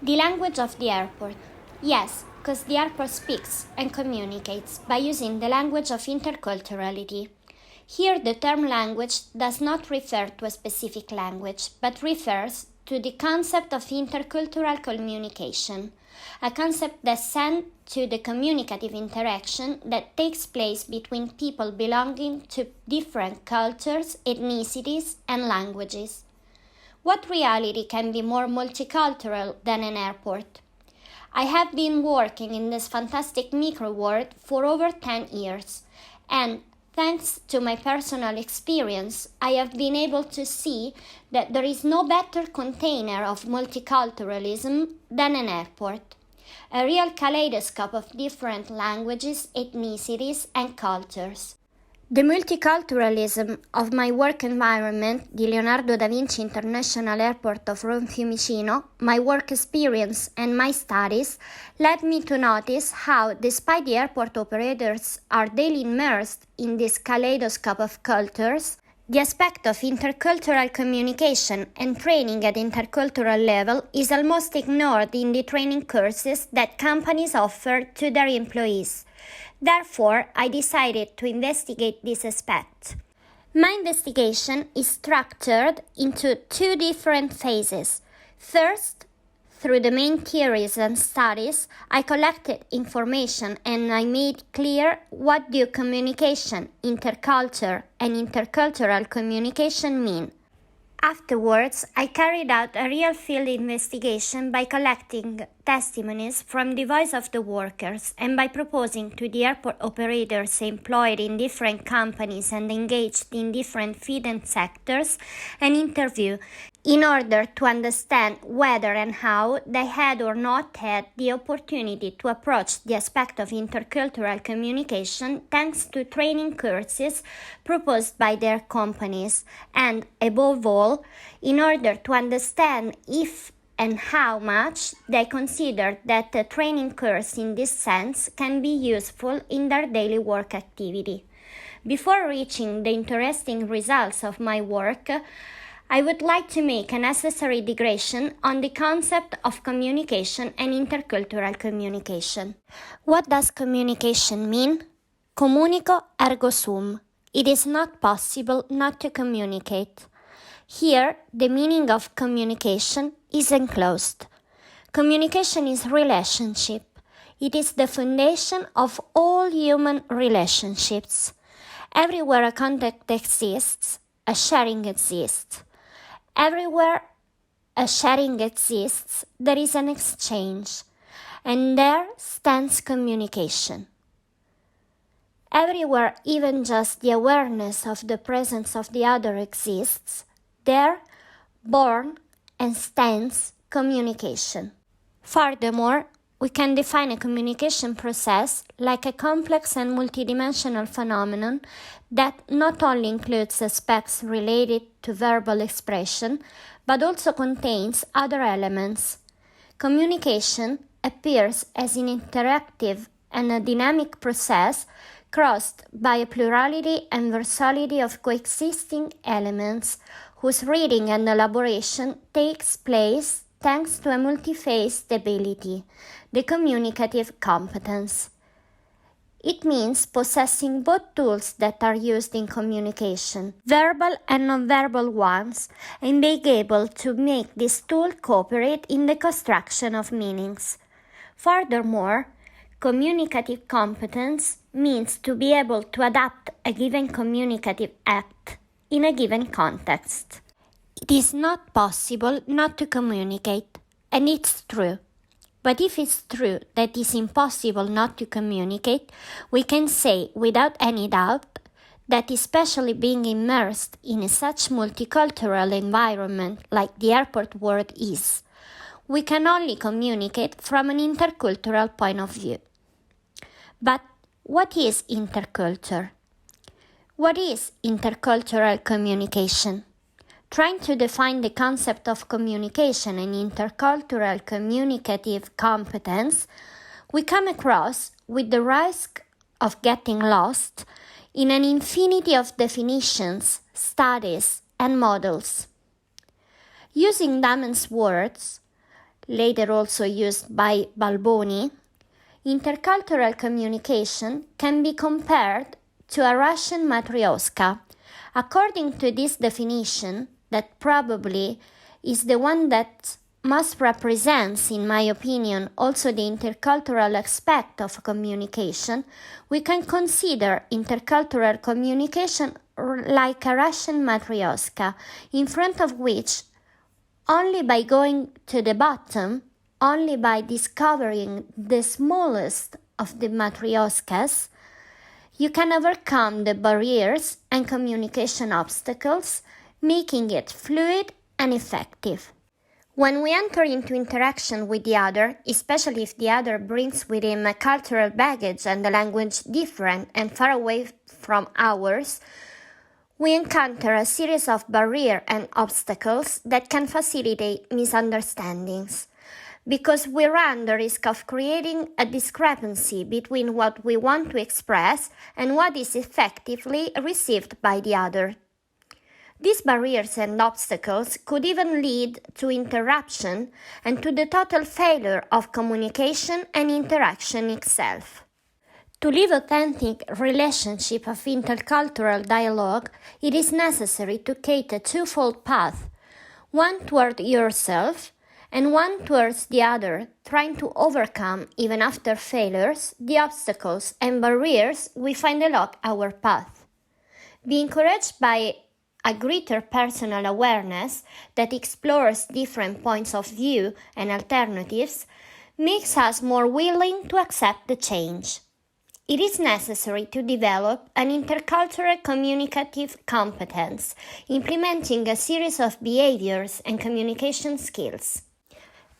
The language of the airport. Yes, because the airport speaks and communicates by using the language of interculturality. Here, the term language does not refer to a specific language, but refers to the concept of intercultural communication, a concept that sends to the communicative interaction that takes place between people belonging to different cultures, ethnicities, and languages. What reality can be more multicultural than an airport? I have been working in this fantastic micro world for over 10 years, and thanks to my personal experience, I have been able to see that there is no better container of multiculturalism than an airport, a real kaleidoscope of different languages, ethnicities, and cultures. The multiculturalism of my work environment, the Leonardo da Vinci International Airport of Rome Fiumicino, my work experience and my studies led me to notice how, despite the airport operators are daily immersed in this kaleidoscope of cultures, the aspect of intercultural communication and training at intercultural level is almost ignored in the training courses that companies offer to their employees. Therefore, I decided to investigate this aspect. My investigation is structured into two different phases. First, through the main theories and studies, I collected information and I made clear what do communication, interculture, and intercultural communication mean. Afterwards, I carried out a real field investigation by collecting testimonies from the voice of the workers and by proposing to the airport operators employed in different companies and engaged in different feed-in sectors an interview in order to understand whether and how they had or not had the opportunity to approach the aspect of intercultural communication thanks to training courses proposed by their companies and, above all, in order to understand if and how much they consider that a training course in this sense can be useful in their daily work activity. Before reaching the interesting results of my work, I would like to make a necessary digression on the concept of communication and intercultural communication. What does communication mean? Comunico ergo sum. It is not possible not to communicate. Here, the meaning of communication is enclosed. Communication is relationship. It is the foundation of all human relationships. Everywhere a contact exists, a sharing exists. Everywhere a sharing exists, there is an exchange, and there stands communication. Everywhere even just the awareness of the presence of the other exists, there born and stands communication. Furthermore, we can define a communication process like a complex and multidimensional phenomenon that not only includes aspects related to verbal expression, but also contains other elements. Communication appears as an interactive and a dynamic process crossed by a plurality and versatility of coexisting elements whose reading and elaboration takes place thanks to a multi-phased ability, the communicative competence. It means possessing both tools that are used in communication, verbal and non-verbal ones, and being able to make this tool cooperate in the construction of meanings. Furthermore, communicative competence means to be able to adapt a given communicative act in a given context. It is not possible not to communicate, and it's true. But if it's true that it is impossible not to communicate, we can say without any doubt that especially being immersed in such multicultural environment like the airport world is, we can only communicate from an intercultural point of view. But what is interculture? What is intercultural communication? Trying to define the concept of communication and intercultural communicative competence, we come across with the risk of getting lost in an infinity of definitions, studies, and models. Using Damen's words, later also used by Balboni, intercultural communication can be compared to a Russian matryoshka. According to this definition, that probably is the one that most represents, in my opinion, also the intercultural aspect of communication, we can consider intercultural communication like a Russian matryoshka, in front of which, only by going to the bottom, only by discovering the smallest of the matryoshkas, you can overcome the barriers and communication obstacles, making it fluid and effective. When we enter into interaction with the other, especially if the other brings with him a cultural baggage and a language different and far away from ours, we encounter a series of barriers and obstacles that can facilitate misunderstandings, because we run the risk of creating a discrepancy between what we want to express and what is effectively received by the other. These barriers and obstacles could even lead to interruption and to the total failure of communication and interaction itself. To live authentic relationship of intercultural dialogue, it is necessary to take a twofold path, one toward yourself and one towards the other, trying to overcome, even after failures, the obstacles and barriers we find along our path. Be encouraged by a greater personal awareness that explores different points of view and alternatives makes us more willing to accept the change. It is necessary to develop an intercultural communicative competence, implementing a series of behaviors and communication skills.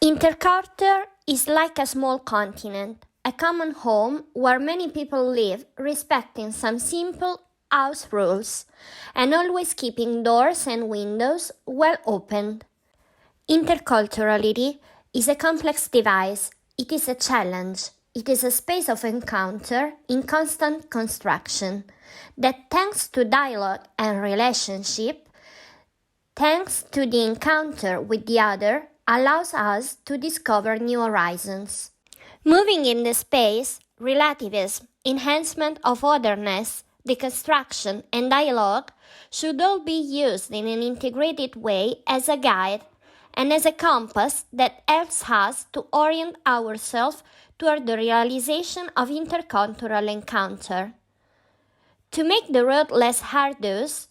Interculture is like a small continent, a common home where many people live respecting some simple house rules and always keeping doors and windows well opened. Interculturality is a complex device. It is a challenge. It is a space of encounter in constant construction that, thanks to dialogue and relationship, thanks to the encounter with the other, allows us to discover new horizons. Moving in the space, relativism, enhancement of otherness, deconstruction, and dialogue should all be used in an integrated way as a guide and as a compass that helps us to orient ourselves toward the realization of intercultural encounter. To make the road less arduous,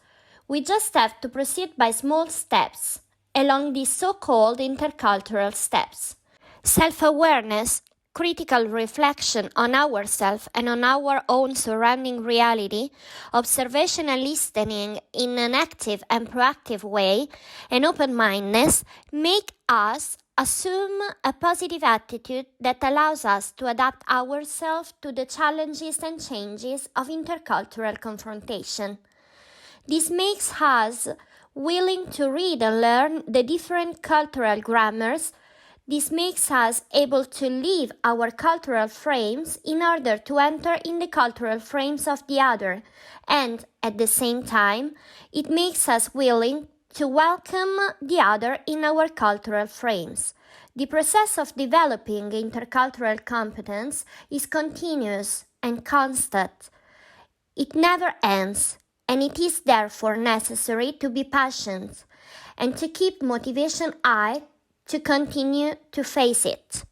we just have to proceed by small steps along these so-called intercultural steps. Self-awareness, critical reflection on ourselves and on our own surrounding reality, observation and listening in an active and proactive way, and open-mindedness make us assume a positive attitude that allows us to adapt ourselves to the challenges and changes of intercultural confrontation. This makes us willing to read and learn the different cultural grammars. This makes us able to leave our cultural frames in order to enter in the cultural frames of the other, and at the same time, it makes us willing to welcome the other in our cultural frames. The process of developing intercultural competence is continuous and constant. It never ends, and it is therefore necessary to be patient and to keep motivation high to continue to face it.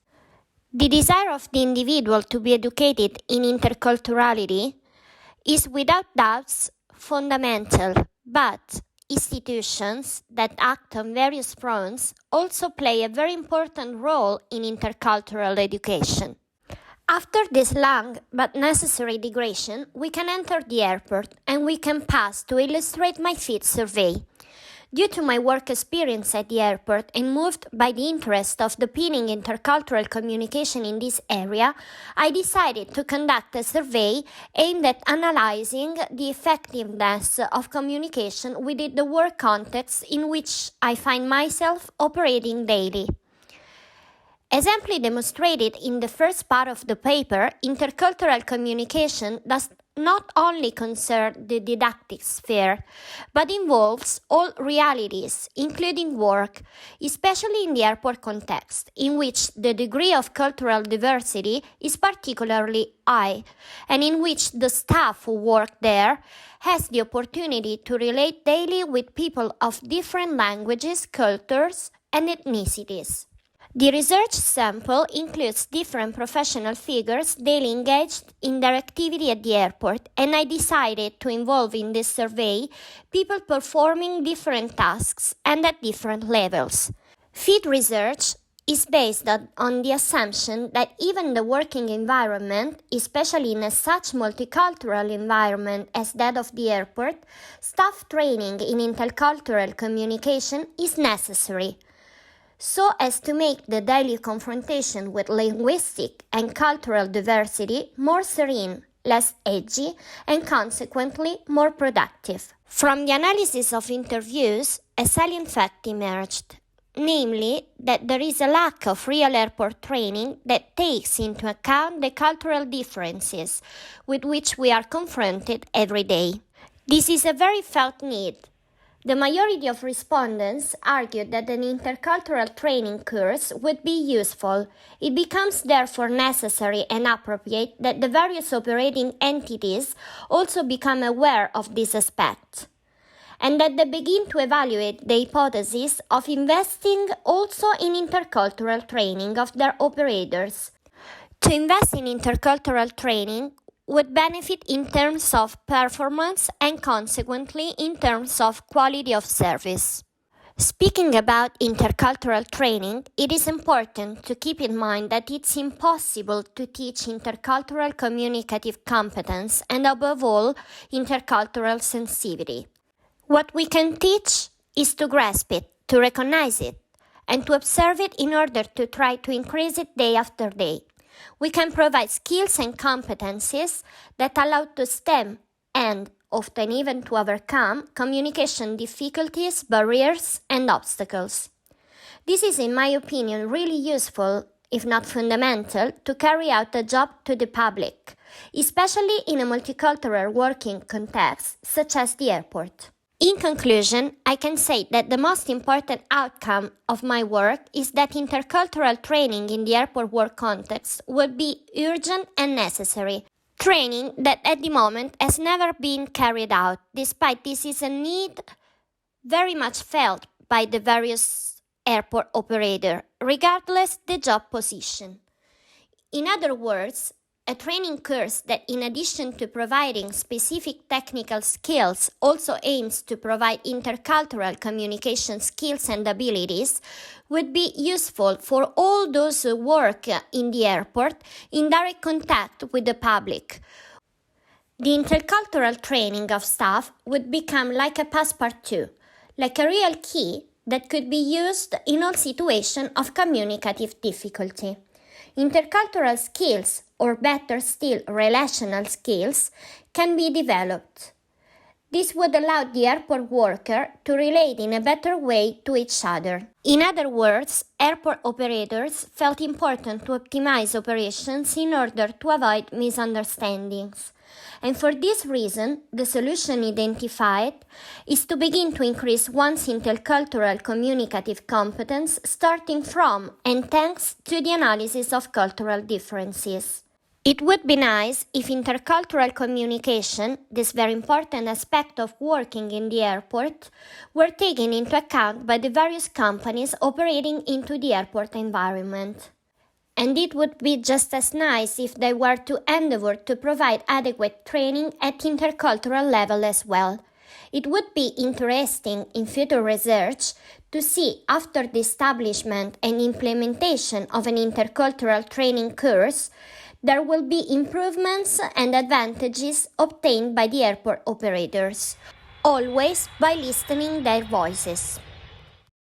The desire of the individual to be educated in interculturality is without doubts fundamental, but institutions that act on various fronts also play a very important role in intercultural education. After this long but necessary digression, we can enter the airport and we can pass to illustrate my feat survey. Due to my work experience at the airport and moved by the interest of deepening intercultural communication in this area, I decided to conduct a survey aimed at analyzing the effectiveness of communication within the work context in which I find myself operating daily. As amply demonstrated in the first part of the paper, intercultural communication does not only concerns the didactic sphere, but involves all realities, including work, especially in the airport context, in which the degree of cultural diversity is particularly high, and in which the staff who work there has the opportunity to relate daily with people of different languages, cultures, and ethnicities. The research sample includes different professional figures daily engaged in their activity at the airport, and I decided to involve in this survey people performing different tasks and at different levels. Feed research is based on the assumption that even the working environment, especially in such multicultural environment as that of the airport, staff training in intercultural communication is necessary, so as to make the daily confrontation with linguistic and cultural diversity more serene, less edgy, and consequently more productive. From the analysis of interviews, a salient fact emerged, namely that there is a lack of real airport training that takes into account the cultural differences with which we are confronted every day. This is a very felt need. The majority of respondents argued that an intercultural training course would be useful. It becomes therefore necessary and appropriate that the various operating entities also become aware of this aspect, and that they begin to evaluate the hypothesis of investing also in intercultural training of their operators. To invest in intercultural training would benefit in terms of performance and consequently in terms of quality of service. Speaking about intercultural training, it is important to keep in mind that it's impossible to teach intercultural communicative competence and above all, intercultural sensitivity. What we can teach is to grasp it, to recognize it, and to observe it in order to try to increase it day after day. We can provide skills and competencies that allow to stem and often even to overcome communication difficulties, barriers, and obstacles. This is, in my opinion, really useful, if not fundamental, to carry out a job to the public, especially in a multicultural working context such as the airport. In conclusion, I can say that the most important outcome of my work is that intercultural training in the airport work context would be urgent and necessary. Training that at the moment has never been carried out, despite this is a need very much felt by the various airport operators, regardless the job position. In other words, a training course that, in addition to providing specific technical skills, also aims to provide intercultural communication skills and abilities, would be useful for all those who work in the airport in direct contact with the public. The intercultural training of staff would become like a passepartout, like a real key that could be used in all situations of communicative difficulty. Intercultural skills, or better still, relational skills, can be developed. This would allow the airport worker to relate in a better way to each other. In other words, airport operators felt important to optimize operations in order to avoid misunderstandings. And for this reason, the solution identified is to begin to increase one's intercultural communicative competence starting from and thanks to the analysis of cultural differences. It would be nice if intercultural communication, this very important aspect of working in the airport, were taken into account by the various companies operating into the airport environment. And it would be just as nice if they were to endeavor to provide adequate training at intercultural level as well. It would be interesting in future research to see, after the establishment and implementation of an intercultural training course, there will be improvements and advantages obtained by the airport operators, always by listening their voices.